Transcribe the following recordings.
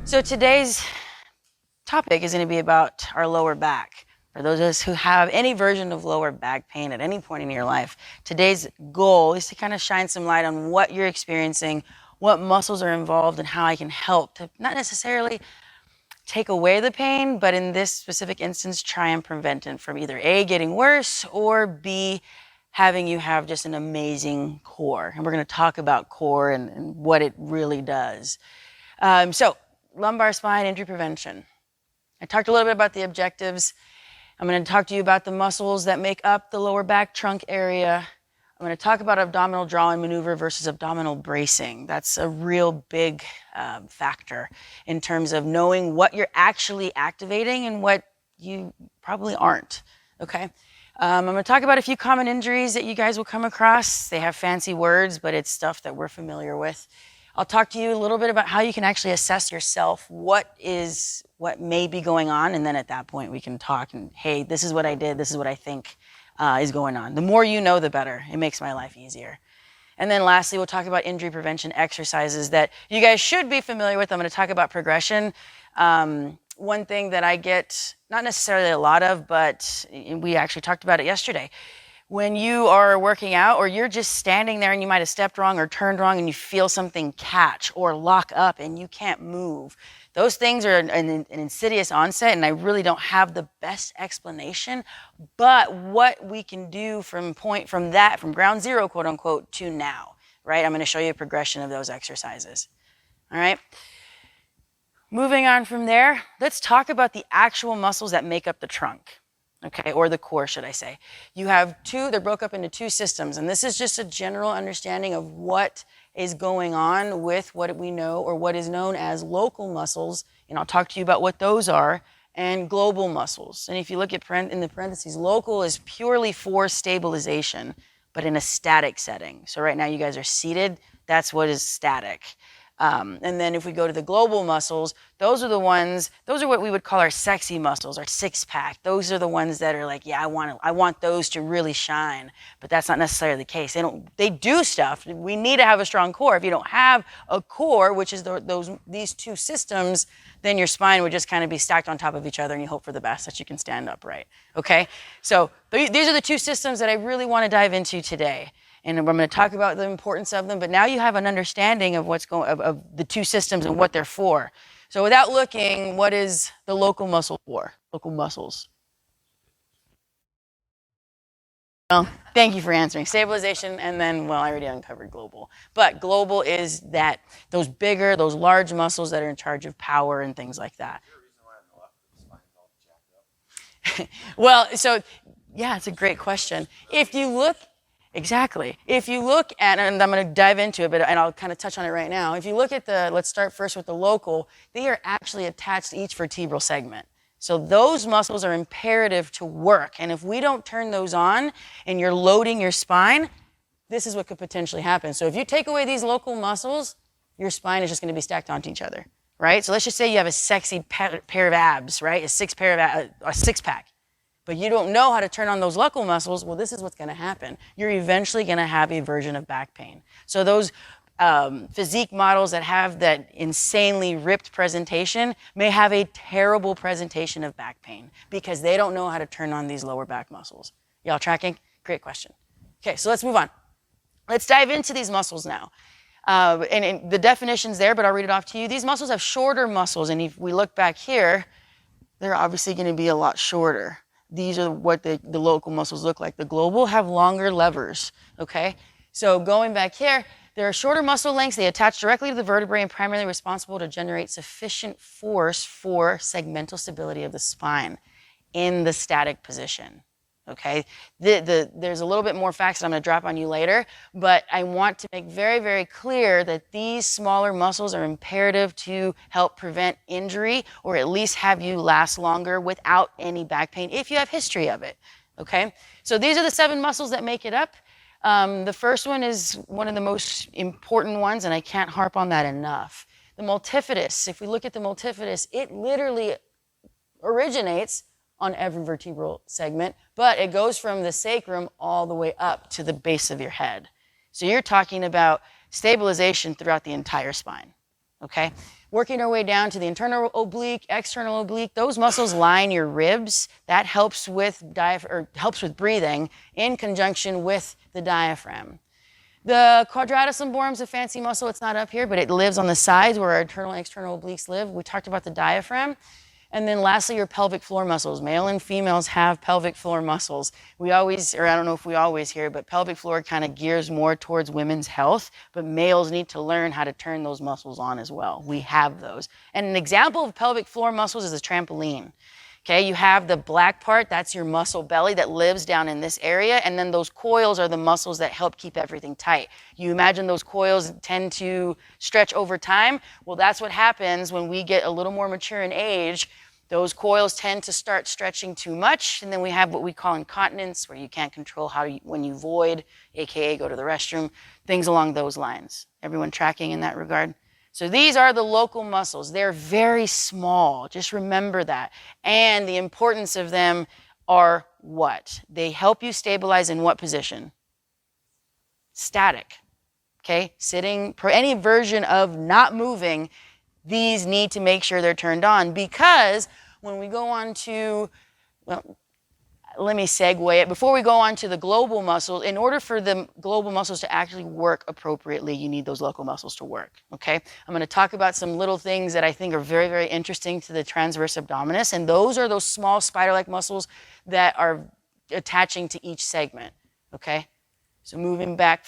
So today's topic is going to be about our lower back. For those of us who have any version of lower back pain at any point in your life, today's goal is to kind of shine some light on what you're experiencing, what muscles are involved, and how I can help to not necessarily take away the pain, but in this specific instance, try and prevent it from either A, getting worse, or B, having you have just an amazing core. And we're going to talk about core and what it really does. So lumbar spine injury prevention. I talked a little bit about the objectives. I'm going to talk to you about the muscles that make up the lower back trunk area. I'm going to talk about abdominal draw and maneuver versus abdominal bracing. That's a real big factor in terms of knowing what you're actually activating and what you probably aren't, okay? I'm going to talk about a few common injuries that you guys will come across. They have fancy words, but it's stuff that we're familiar with. I'll talk to you a little bit about how you can actually assess yourself, what may be going on, and then at that point we can talk and, hey, this is what I did, this is what I think is going on. The more you know, the better. It makes my life easier. And then lastly, we'll talk about injury prevention exercises that you guys should be familiar with. I'm going to talk about progression. One thing that I get, not necessarily a lot of, but we actually talked about it yesterday. When you are working out or you're just standing there and you might have stepped wrong or turned wrong and you feel something catch or lock up and you can't move, those things are an insidious onset, and I really don't have the best explanation. But what we can do from ground zero, quote unquote, to now, right? I'm going to show you a progression of those exercises. All right. Moving on from there, let's talk about the actual muscles that make up the trunk. Okay, or the core, should I say. You have they're broke up into two systems, and this is just a general understanding of what is going on with what we know or what is known as local muscles, and I'll talk to you about what those are, and global muscles. And if you look at in the parentheses, local is purely for stabilization, but in a static setting. So right now you guys are seated, that's what is static. And then if we go to the global muscles, those are what we would call our sexy muscles, our six-pack. Those are the ones that are like, yeah, I want those to really shine. But that's not necessarily the case. They do stuff. We need to have a strong core. If you don't have a core, which is these two systems, then your spine would just kind of be stacked on top of each other, and you hope for the best that you can stand upright. Okay? So these are the two systems that I really want to dive into today. And I'm going to talk about the importance of them, but now you have an understanding of of the two systems and what they're for. So without looking, what is the local muscle for? Local muscles. Well, thank you for answering. Stabilization, and then, well, I already uncovered global. But global is those large muscles that are in charge of power and things like that. Well, so, yeah, it's a great question. Exactly. If you look at, and I'm going to dive into it, and I'll kind of touch on it right now. If you look at let's start first with the local, they are actually attached to each vertebral segment. So those muscles are imperative to work. And if we don't turn those on and you're loading your spine, this is what could potentially happen. So if you take away these local muscles, your spine is just going to be stacked onto each other, right? So let's just say you have a sexy pair of abs, right? A six-pack. But you don't know how to turn on those local muscles, well, this is what's going to happen. You're eventually going to have a version of back pain. So those physique models that have that insanely ripped presentation may have a terrible presentation of back pain because they don't know how to turn on these lower back muscles. Y'all tracking? Great question. Okay, so let's move on. Let's dive into these muscles now. And the definition's there, but I'll read it off to you. These muscles have shorter muscles, and if we look back here, they're obviously going to be a lot shorter. These are what the local muscles look like. The global have longer levers, okay? So going back here, there are shorter muscle lengths. They attach directly to the vertebrae and primarily responsible to generate sufficient force for segmental stability of the spine in the static position, okay? There's a little bit more facts that I'm going to drop on you later, but I want to make very, very clear that these smaller muscles are imperative to help prevent injury or at least have you last longer without any back pain if you have history of it, okay? So these are the 7 muscles that make it up. The first one is one of the most important ones, and I can't harp on that enough. The multifidus, if we look at the multifidus, it literally originates on every vertebral segment, but it goes from the sacrum all the way up to the base of your head. So you're talking about stabilization throughout the entire spine, okay? Working our way down to the internal oblique, external oblique, those muscles line your ribs. That helps with helps with breathing in conjunction with the diaphragm. The quadratus lumborum is a fancy muscle. It's not up here, but it lives on the sides where our internal and external obliques live. We talked about the diaphragm. And then lastly, your pelvic floor muscles. Male and females have pelvic floor muscles. We always, or I don't know if we always hear, but pelvic floor kind of gears more towards women's health, but males need to learn how to turn those muscles on as well. We have those. And an example of pelvic floor muscles is a trampoline. Okay, you have the black part, that's your muscle belly that lives down in this area, and then those coils are the muscles that help keep everything tight. You imagine those coils tend to stretch over time. Well, that's what happens when we get a little more mature in age. Those coils tend to start stretching too much, and then we have what we call incontinence, where you can't control when you void, aka go to the restroom, things along those lines. Everyone tracking in that regard? So these are the local muscles. They're very small. Just remember that. And the importance of them are what? They help you stabilize in what position? Static. Okay? Sitting, any version of not moving, these need to make sure they're turned on, because when we go on to, well, let me segue it. Before we go on to the global muscles, in order for the global muscles to actually work appropriately, you need those local muscles to work, okay? I'm going to talk about some little things that I think are very, very interesting to the transverse abdominis, and those are those small spider-like muscles that are attaching to each segment, okay? So moving back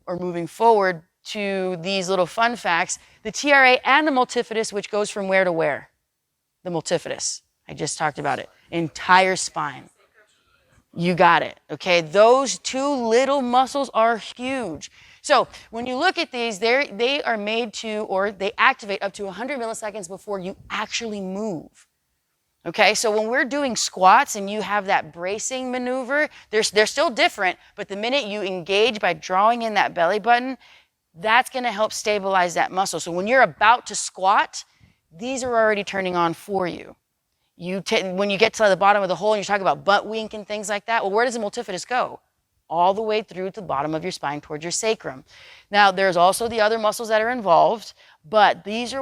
or moving forward to these little fun facts, the TRA and the multifidus, which goes from where to where? The multifidus. I just talked about it. Entire spine. You got it, okay? Those two little muscles are huge. So when you look at these, they are made to, or they activate up to 100 milliseconds before you actually move. Okay, so when we're doing squats and you have that bracing maneuver, they're still different, but the minute you engage by drawing in that belly button, that's going to help stabilize that muscle. So when you're about to squat, these are already turning on for you. When you get to the bottom of the hole and you're talking about butt wink and things like that, well, where does the multifidus go? All the way through to the bottom of your spine towards your sacrum. Now, there's also the other muscles that are involved, but these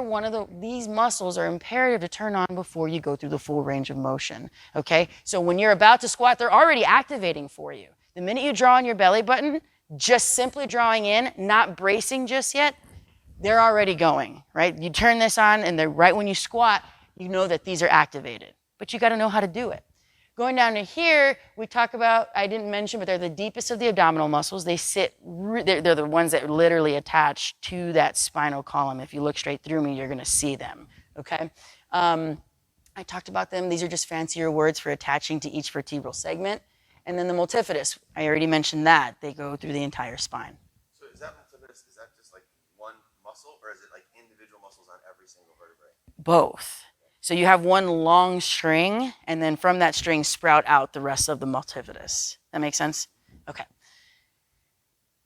muscles are imperative to turn on before you go through the full range of motion, okay? So when you're about to squat, they're already activating for you. The minute you draw on your belly button, just simply drawing in, not bracing just yet, they're already going, right? You turn this on, and right when you squat, you know that these are activated, but you got to know how to do it. Going down to here, we talk about, I didn't mention, but they're the deepest of the abdominal muscles. They're the ones that literally attach to that spinal column. If you look straight through me, you're going to see them, okay? I talked about them. These are just fancier words for attaching to each vertebral segment. And then the multifidus, I already mentioned that. They go through the entire spine. So is that multifidus, is that just like one muscle, or is it like individual muscles on every single vertebrae? Both. So you have one long string, and then from that string sprout out the rest of the multifidus. That makes sense? Okay.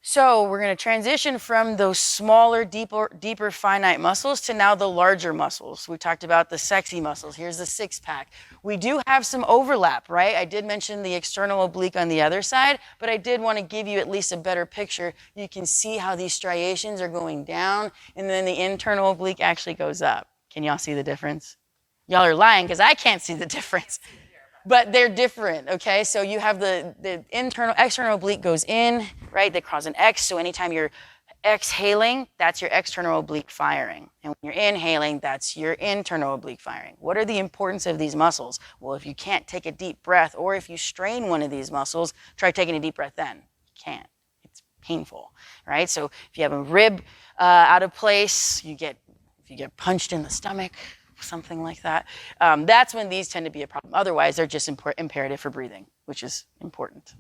So we're going to transition from those smaller, deeper finite muscles to now the larger muscles. We talked about the sexy muscles. Here's the six-pack. We do have some overlap, right? I did mention the external oblique on the other side, but I did want to give you at least a better picture. You can see how these striations are going down, and then the internal oblique actually goes up. Can y'all see the difference? Y'all are lying because I can't see the difference. But they're different, okay? So you have the external oblique goes in, right? They cause an X. So anytime you're exhaling, that's your external oblique firing. And when you're inhaling, that's your internal oblique firing. What are the importance of these muscles? Well, if you can't take a deep breath, or if you strain one of these muscles, try taking a deep breath then. You can't. It's painful, right? So if you have a rib out of place, if you get punched in the stomach, something like that, that's when these tend to be a problem. Otherwise, they're just imperative for breathing, which is important.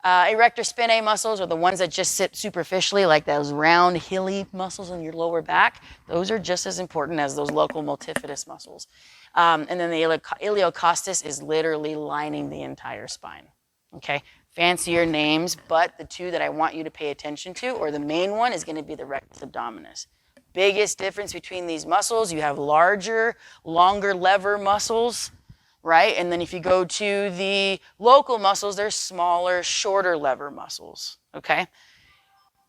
Erector spinae muscles are the ones that just sit superficially, like those round, hilly muscles in your lower back. Those are just as important as those local multifidus muscles. And then the iliocostus is literally lining the entire spine. Okay, fancier names, but the two that I want you to pay attention to, or the main one, is going to be the rectus abdominis. Biggest difference between these muscles, you have larger, longer lever muscles, right? And then if you go to the local muscles, they're smaller, shorter lever muscles, okay?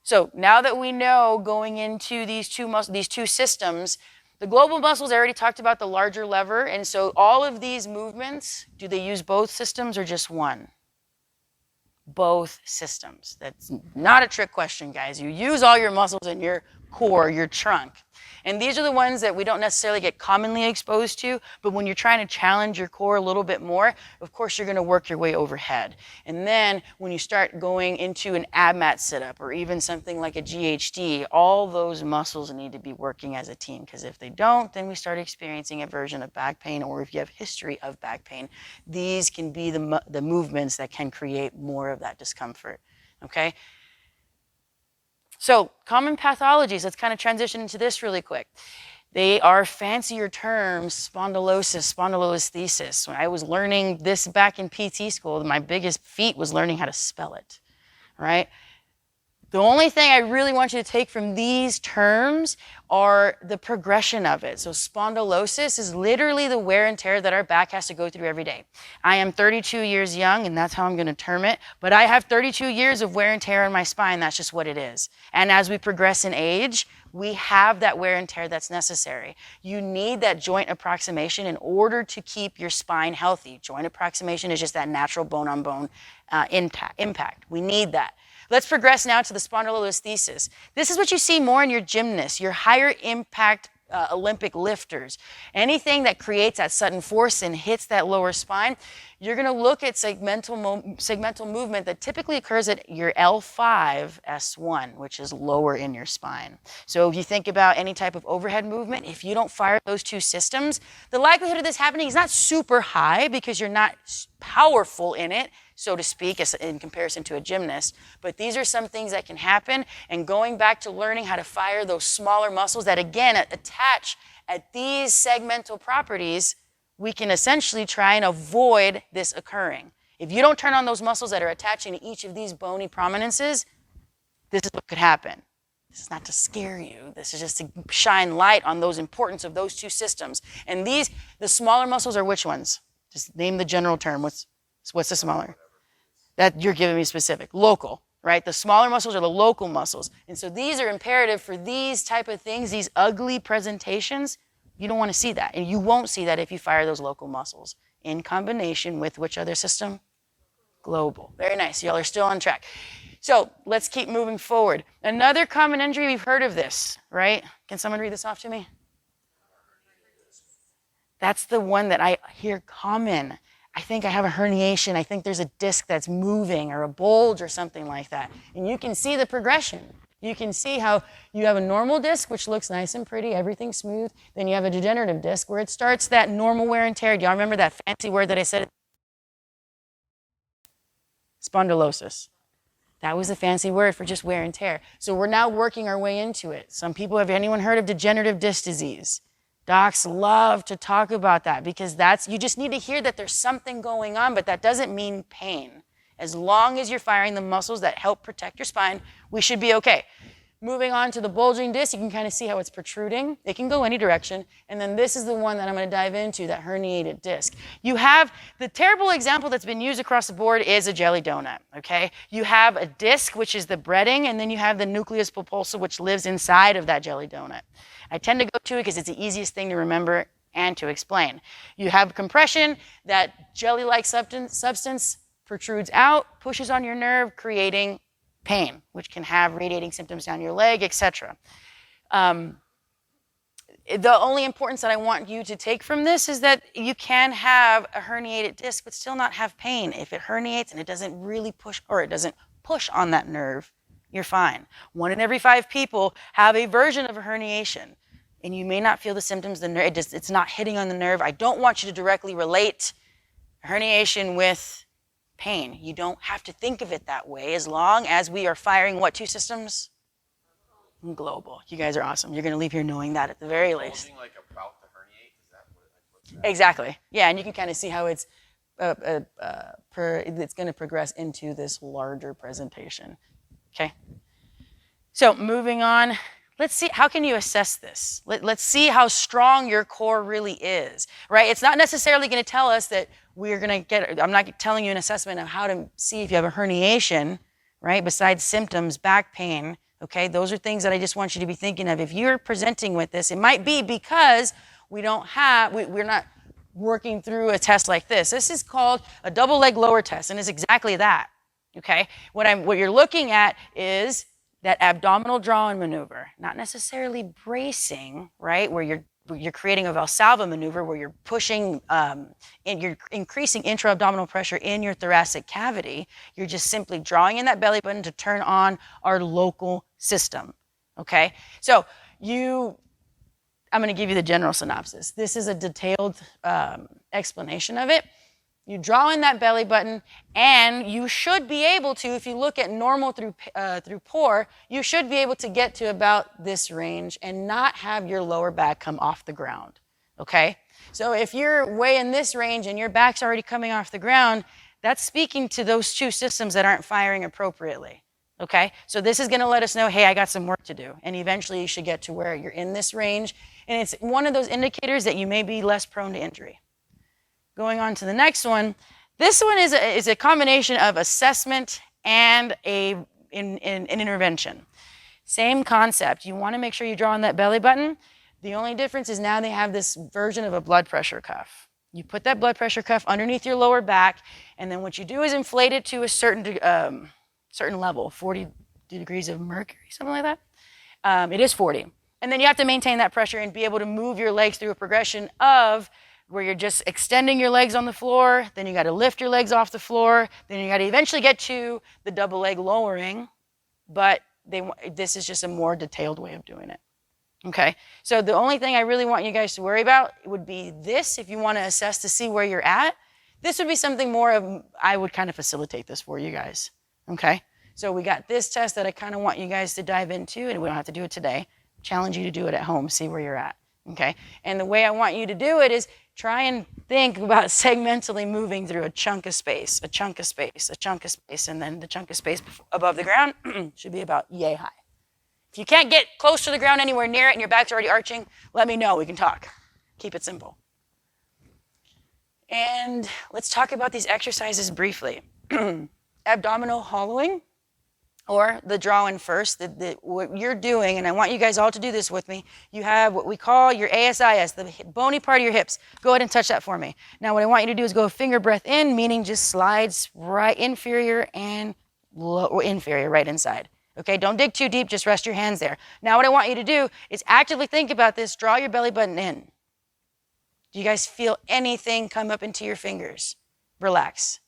So now that we know going into these two systems, the global muscles, I already talked about the larger lever. And so all of these movements, do they use both systems or just one? Both systems. That's not a trick question, guys. You use all your muscles in your core, your trunk. And these are the ones that we don't necessarily get commonly exposed to, but when you're trying to challenge your core a little bit more, of course, you're going to work your way overhead. And then when you start going into an ab mat sit-up or even something like a GHD, all those muscles need to be working as a team, because if they don't, then we start experiencing a version of back pain, or if you have history of back pain, these can be the movements that can create more of that discomfort, okay? So common pathologies, let's kind of transition into this really quick. They are fancier terms, spondylosis, spondylolisthesis. When I was learning this back in PT school, my biggest feat was learning how to spell it, right? The only thing I really want you to take from these terms are the progression of it. So spondylosis is literally the wear and tear that our back has to go through every day. I am 32 years young, and that's how I'm going to term it, but I have 32 years of wear and tear on my spine. That's just what it is. And as we progress in age, we have that wear and tear that's necessary. You need that joint approximation in order to keep your spine healthy. Joint approximation is just that natural bone-on-bone impact. We need that. Let's progress now to the spondylolisthesis. This is what you see more in your gymnasts, your higher impact Olympic lifters. Anything that creates that sudden force and hits that lower spine, you're going to look at segmental movement that typically occurs at your L5, S1, which is lower in your spine. So if you think about any type of overhead movement, if you don't fire those two systems, the likelihood of this happening is not super high because you're not powerful in it, so to speak, in comparison to a gymnast. But these are some things that can happen. And going back to learning how to fire those smaller muscles that, again, attach at these segmental properties, we can essentially try and avoid this occurring. If you don't turn on those muscles that are attaching to each of these bony prominences, this is what could happen. This is not to scare you. This is just to shine light on those importance of those two systems. And the smaller muscles are which ones? Just name the general term. What's the smaller? That you're giving me specific. Local, right? The smaller muscles are the local muscles. And so these are imperative for these type of things, these ugly presentations. You don't want to see that. And you won't see that if you fire those local muscles in combination with which other system? Global. Very nice. Y'all are still on track. So let's keep moving forward. Another common injury, we've heard of this, right? Can someone read this off to me? That's the one that I hear common. I think I have a herniation. I think there's a disc that's moving or a bulge or something like that. And you can see the progression. You can see how you have a normal disc, which looks nice and pretty, everything's smooth. Then you have a degenerative disc where it starts that normal wear and tear. Do y'all remember that fancy word that I said? Spondylosis. That was a fancy word for just wear and tear. So we're now working our way into it. Have anyone heard of degenerative disc disease? Docs love to talk about that because you just need to hear that there's something going on, but that doesn't mean pain. As long as you're firing the muscles that help protect your spine, we should be okay. Moving on to the bulging disc, you can kind of see how it's protruding. It can go any direction. And then this is the one that I'm going to dive into, that herniated disc. You have the terrible example that's been used across the board is a jelly donut, okay? You have a disc, which is the breading, and then you have the nucleus pulposa, which lives inside of that jelly donut. I tend to go to it because it's the easiest thing to remember and to explain. You have compression, that jelly-like substance protrudes out, pushes on your nerve, creating pain, which can have radiating symptoms down your leg, etc. The only importance that I want you to take from this is that you can have a herniated disc but still not have pain. If it herniates and it doesn't really push, or it doesn't push on that nerve, you're fine. 1 in every 5 people have a version of a herniation, and you may not feel the symptoms. It's not hitting on the nerve. I don't want you to directly relate herniation with pain. You don't have to think of it that way as long as we are firing what two systems? Global. You guys are awesome. You're going to leave here knowing that at the very least. Bulging like about to herniate? Is that what's that? Exactly. Yeah, and you can kind of see how it's going to progress into this larger presentation. Okay? So moving on, let's see, how can you assess this? Let's see how strong your core really is, right? It's not necessarily going to tell us that I'm not telling you an assessment of how to see if you have a herniation, right? Besides symptoms, back pain, Okay, those are things that I just want you to be thinking of. If you're presenting with this, it might be because we're not working through a test like this. This is called a double leg lower test, and it's exactly that. Okay, what you're looking at is that abdominal draw-in maneuver, not necessarily bracing, right? Where you're creating a Valsalva maneuver where you're pushing and you're increasing intra-abdominal pressure in your thoracic cavity. You're just simply drawing in that belly button to turn on our local system. Okay, so I'm going to give you the general synopsis. This is a detailed explanation of it. You draw in that belly button, and you should be able to, if you look at normal through poor, you should be able to get to about this range and not have your lower back come off the ground, okay? So if you're way in this range and your back's already coming off the ground, that's speaking to those two systems that aren't firing appropriately, okay? So this is gonna let us know, hey, I got some work to do, and eventually you should get to where you're in this range, and it's one of those indicators that you may be less prone to injury. Going on to the next one, this one is a combination of assessment and an intervention. Same concept. You want to make sure you draw on that belly button. The only difference is now they have this version of a blood pressure cuff. You put that blood pressure cuff underneath your lower back, and then what you do is inflate it to a certain level, 40 degrees of mercury, something like that. It is 40. And then you have to maintain that pressure and be able to move your legs through a progression of where you're just extending your legs on the floor, then you got to lift your legs off the floor, then you got to eventually get to the double leg lowering, but this is just a more detailed way of doing it. Okay, so the only thing I really want you guys to worry about would be this. If you want to assess to see where you're at, this would be something more of, I would kind of facilitate this for you guys. Okay, so we got this test that I kind of want you guys to dive into, and we don't have to do it today. Challenge you to do it at home, see where you're at. Okay, and the way I want you to do it is try and think about segmentally moving through a chunk of space, a chunk of space, a chunk of space, and then the chunk of space above the ground should be about yay high. If you can't get close to the ground anywhere near it and your back's already arching, let me know, we can talk. Keep it simple. And let's talk about these exercises briefly. Abdominal hollowing, or the draw-in first, what you're doing, and I want you guys all to do this with me, you have what we call your ASIS, the bony part of your hips. Go ahead and touch that for me. Now what I want you to do is go finger breath in, meaning just slides right inferior and inferior right inside. Okay, don't dig too deep, just rest your hands there. Now what I want you to do is actively think about this, draw your belly button in. Do you guys feel anything come up into your fingers? Relax.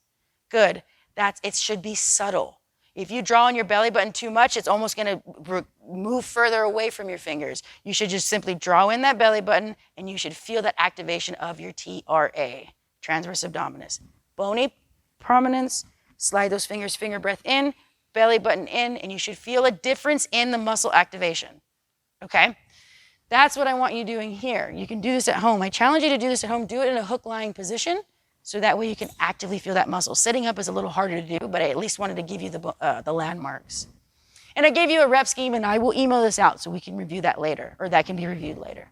Good. It should be subtle. If you draw on your belly button too much, it's almost going to move further away from your fingers. You should just simply draw in that belly button, and you should feel that activation of your TRA, transverse abdominis. Bony prominence, slide those fingers, finger breath in, belly button in, and you should feel a difference in the muscle activation. Okay? That's what I want you doing here. You can do this at home. I challenge you to do this at home. Do it in a hook lying position, so that way you can actively feel that muscle. Sitting up is a little harder to do, but I at least wanted to give you the landmarks. And I gave you a rep scheme, and I will email this out so we can review that later, or that can be reviewed later.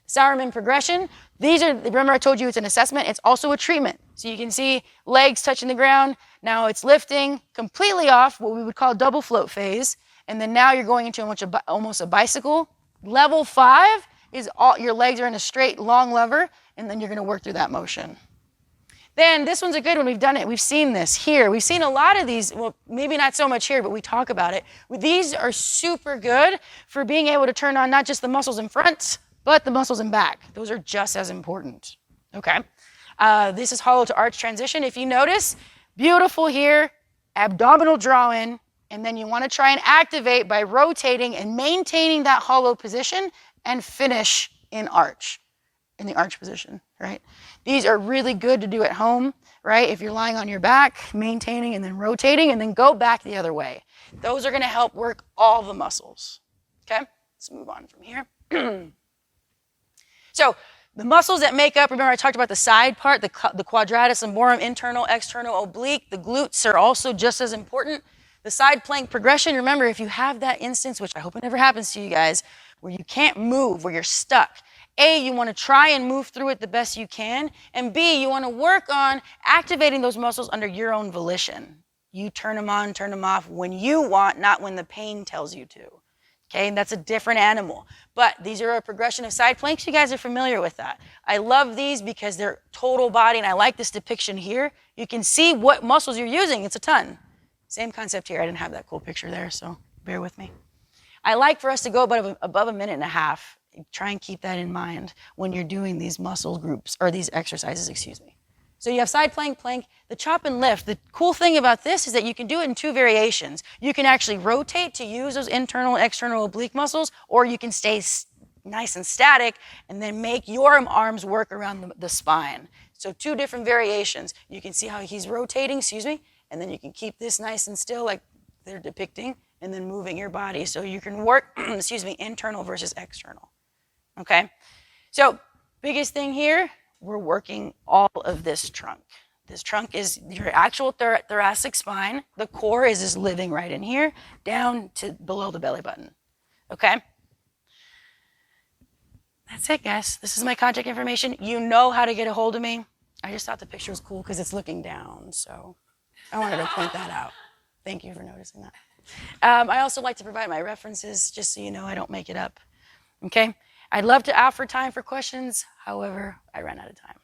Sauerman progression. Remember I told you it's an assessment, it's also a treatment. So you can see legs touching the ground. Now it's lifting completely off, what we would call double float phase. And then now you're going into almost a bicycle. Level 5 is your legs are in a straight, long lever, and then you're going to work through that motion. Then this one's a good one. We've done it. We've seen this here. We've seen a lot of these. Well, maybe not so much here, but we talk about it. These are super good for being able to turn on not just the muscles in front, but the muscles in back. Those are just as important. Okay. This is hollow to arch transition. If you notice, beautiful here, abdominal draw in, and then you want to try and activate by rotating and maintaining that hollow position and finish in arch, in the arch position, right? These are really good to do at home, right? If you're lying on your back, maintaining and then rotating, and then go back the other way. Those are going to help work all the muscles. Okay, let's move on from here. So the muscles that make up, remember I talked about the side part, the quadratus lumborum, internal, external, oblique. The glutes are also just as important. The side plank progression, remember if you have that instance, which I hope it never happens to you guys, where you can't move, where you're stuck, A, you want to try and move through it the best you can, and B, you want to work on activating those muscles under your own volition. You turn them on, turn them off when you want, not when the pain tells you to. Okay, and that's a different animal. But these are a progression of side planks. You guys are familiar with that. I love these because they're total body, and I like this depiction here. You can see what muscles you're using. It's a ton. Same concept here. I didn't have that cool picture there, so bear with me. I like for us to go above a minute and a half. Try and keep that in mind when you're doing these muscle groups, or these exercises, excuse me. So you have side plank, plank, the chop and lift. The cool thing about this is that you can do it in 2 variations. You can actually rotate to use those internal and external oblique muscles, or you can stay nice and static and then make your arms work around the spine. So 2 different variations. You can see how he's rotating, and then you can keep this nice and still like they're depicting, and then moving your body. So you can work, internal versus external. Okay? So biggest thing here, we're working all of this trunk. This trunk is your actual thoracic spine. The core is just living right in here, down to below the belly button. Okay? That's it, guys. This is my contact information. You know how to get a hold of me. I just thought the picture was cool because it's looking down, so I wanted to point that out. Thank you for noticing that. I also like to provide my references, just so you know I don't make it up. Okay? I'd love to offer time for questions. However, I ran out of time.